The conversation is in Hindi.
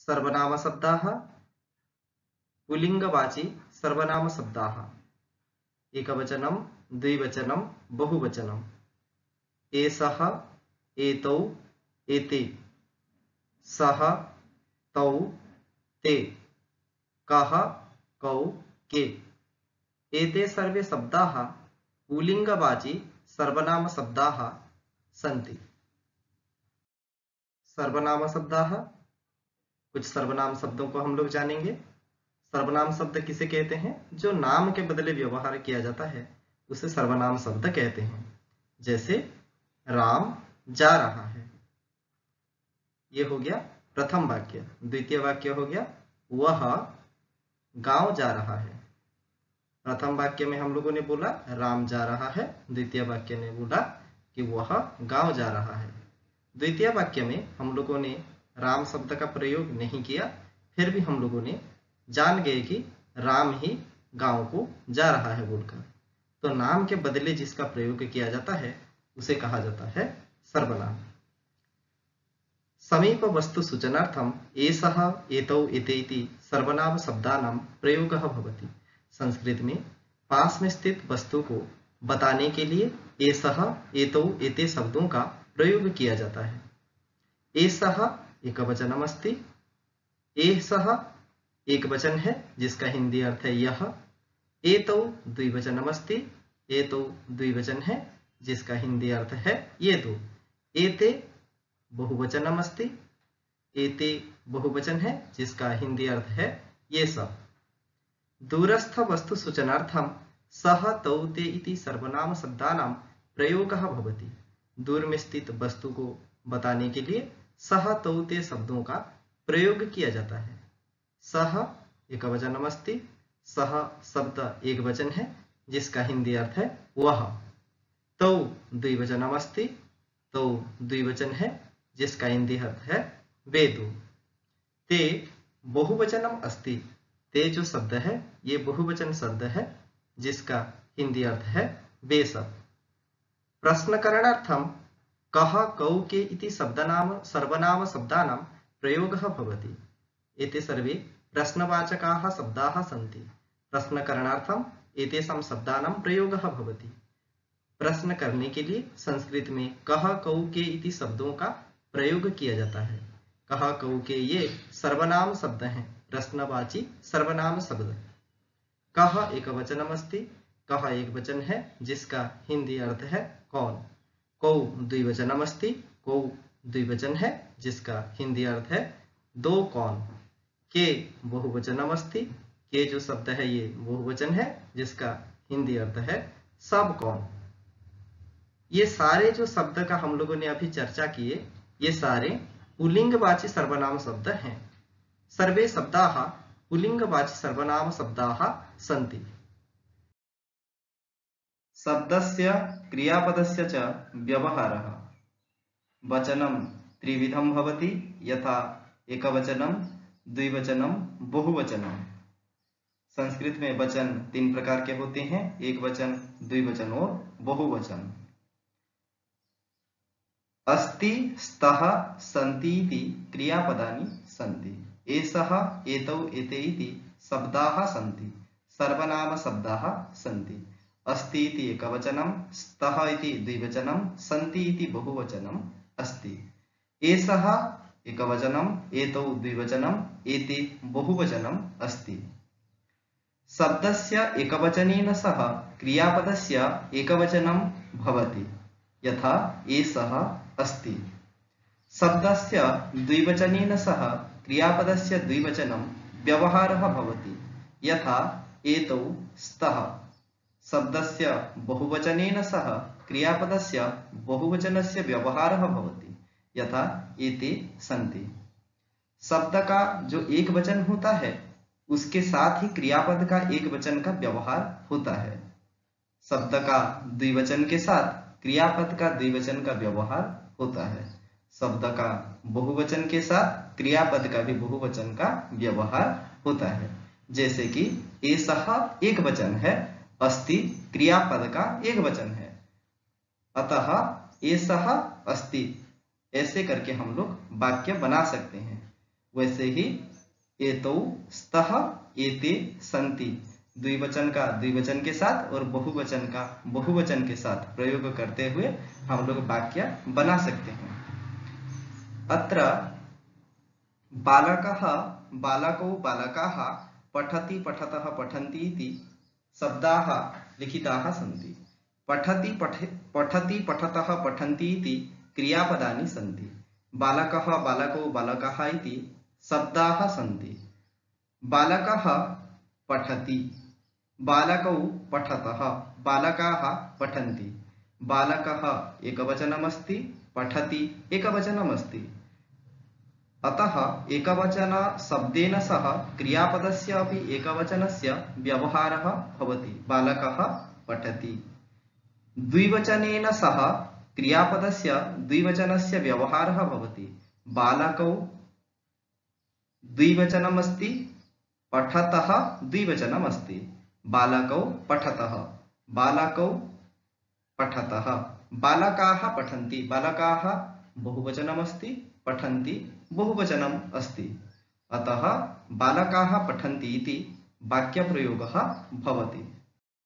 सर्वनाम शब्दाः, पुल्लिङ्गवाची सर्वनाम शब्दाः, एकवचनं, द्विवचनं, बहुवचनं। एषः, एतौ, एते, सः, तौ, ते, कः, कौ, के। एते सर्वे शब्दाः पुल्लिङ्गवाची सर्वनाम शब्दाः सन्ति। सर्वनाम शब्दाः, कुछ सर्वनाम शब्दों को हम लोग जानेंगे। सर्वनाम शब्द किसे कहते हैं? जो नाम के बदले व्यवहार किया जाता है उसे सर्वनाम शब्द कहते हैं। जैसे राम जा रहा है, ये हो गया प्रथम वाक्य। द्वितीय वाक्य हो गया वह गांव जा रहा है। प्रथम वाक्य में हम लोगों ने बोला राम जा रहा है, द्वितीय वाक्य ने बोला कि वह गांव जा रहा है। द्वितीय वाक्य में हम लोगों ने राम शब्द का प्रयोग नहीं किया, फिर भी हम लोगों ने जान गए कि राम ही गांव को जा रहा है बोलकर। तो नाम के बदले जिसका प्रयोग किया जाता है उसे कहा जाता है सर्वनाम। समीप वस्तु सूचनार्थम एषः, एतौ, एते इति सर्वनाम शब्दानां प्रयोगः भवति। संस्कृत में पास में स्थित वस्तु को बताने के लिए एषः, एतौ, एते शब्दों का प्रयोग किया जाता है। एषः एकवचनम् अस्ति, एषः एक वचन है जिसका हिंदी अर्थ है यह। एतौ द्विवचनम् अस्ति, एतौ द्विवचन है जिसका हिंदी अर्थ है ये दो। एते बहुवचनम् अस्ति, एते बहुवचन है जिसका हिंदी अर्थ है ये सब। दूरस्थ वस्तु सूचनार्थम सः, तौ, ते इति सर्वनाम शब्दानां प्रयोगः भवति। दूर में स्थित वस्तु को बताने के लिए सः, तौ, ते शब्दों का प्रयोग किया जाता है। सः एकवचनम् अस्ति, सः शब्द एक वचन है जिसका हिंदी अर्थ है वह। तौ द्विवचनम् अस्ति, तौ द्विवचन है जिसका हिंदी अर्थ है वे दो। ते बहुवचनम् अस्ति, ते जो शब्द है ये बहुवचन शब्द है जिसका हिंदी अर्थ है वे सब। प्रश्नकरणार्थम कः, कौ, के इति सर्वनाम शब्दानां प्रयोगः भवति। एते सर्वे प्रश्नवाचकाः शब्दाः सन्ति। प्रश्नकरणार्थम एतेषां शब्दानां प्रयोगः भवति। प्रश्न करने के लिए संस्कृत में कः, कौ, के इति शब्दों का प्रयोग किया जाता है। कः, कौ, के ये सर्वनाम शब्द हैं, प्रश्नवाची सर्वनाम शब्द। कः एकवचनम् अस्ति, कः एक वचन है जिसका हिंदी अर्थ है कौन। कौ द्विवचनम् अस्ति, कौ द्विवचन है जिसका हिंदी अर्थ है दो कौन। के बहुवचनम् अस्ति, के जो शब्द है ये बहुवचन है जिसका हिंदी अर्थ है सब कौन। ये सारे जो शब्द का हम लोगों ने अभी चर्चा किए ये सारे पुल्लिंगवाची सर्वनाम शब्द हैं। सर्वे शब्दाः पुल्लिंगवाची सर्वनाम शब्दाः सन्ति। शब्दस्य क्रियापदस्य च व्यवहारः। वचनं त्रिविधं भवति, यथा एकवचनं, द्विवचनं, बहुवचनं। संस्कृत में वचन तीन प्रकार के होते हैं, एक वचन, द्विवचन और बहुवचन। अस्ति, स्तः, सन्ति इति क्रियापदानि सन्ति। एषः, एतौ, एते इति शब्दाः सन्ति, सर्वनाम शब्दाः सन्ति। अस्ति इति एकवचनं, स्तः इति द्विवचनं, सन्ति इति बहुवचनम् अस्ति। एषः एकवचनं, एतौ द्विवचनं, एते बहुवचनम् अस्ति। शब्दस्य एकवचनेन सह क्रियापदस्य एकवचनं भवति, यथा एषः अस्ति। शब्दस्य द्विवचनेन सह क्रियापदस्य द्विवचनं व्यवहारः भवति, यथा एतौ स्तः। शब्दस्य बहुवचनेन सह क्रियापदस्य बहुवचनस्य व्यवहारः भवति, यथा एते सन्ति। शब्द का जो एक वचन होता है उसके साथ ही क्रियापद का एक वचन का व्यवहार होता है। शब्द का द्विवचन के साथ क्रियापद का द्विवचन का व्यवहार होता है। शब्द का बहुवचन के साथ क्रियापद का भी बहुवचन का व्यवहार होता है। जैसे कि एषः एक वचन है, अस्ति क्रियापद का एक वचन है, अतः एषः अस्ति। ऐसे करके हम लोग वाक्य बना सकते हैं। वैसे ही एतौ स्तः एते सन्ति द्विवचन का द्विवचन के साथ और बहुवचन का बहुवचन के साथ प्रयोग करते हुए हम लोग वाक्य बना सकते हैं। अत्र बालकः बालकौ बालकाः पठति पठतः पठन्ति इति शब्दाः लिखिताः सन्ति। पठति पठतः पठन्ति इति क्रियापदानि सन्ति। बालकः बालकौ बालकाः इति शब्दाः सन्ति। बालकः पठति, बालकौ पठतः, बालकाः पठन्ति। बालकः एकवचनमस्ति, पठति एकवचनमस्ति। अतः एकवचन शब्देन सह क्रियापदस्य अपि एकवचनस्य व्यवहारः भवति। बालकः पठति। द्विवचनेन सह क्रियापदस्य द्विवचनस्य व्यवहारः भवति। बालकौ द्विवचनमस्ति, पठतः द्विवचनमस्ति। बालकौ पठतः, बालकौ पठतः। बालकाः पठन्ति, बालकाः बहुवचनमस्ति, पठन्ति बहुवचनम् अस्ति। अतः बालकाः पठन्ति इति वाक्यप्रयोगः भवति।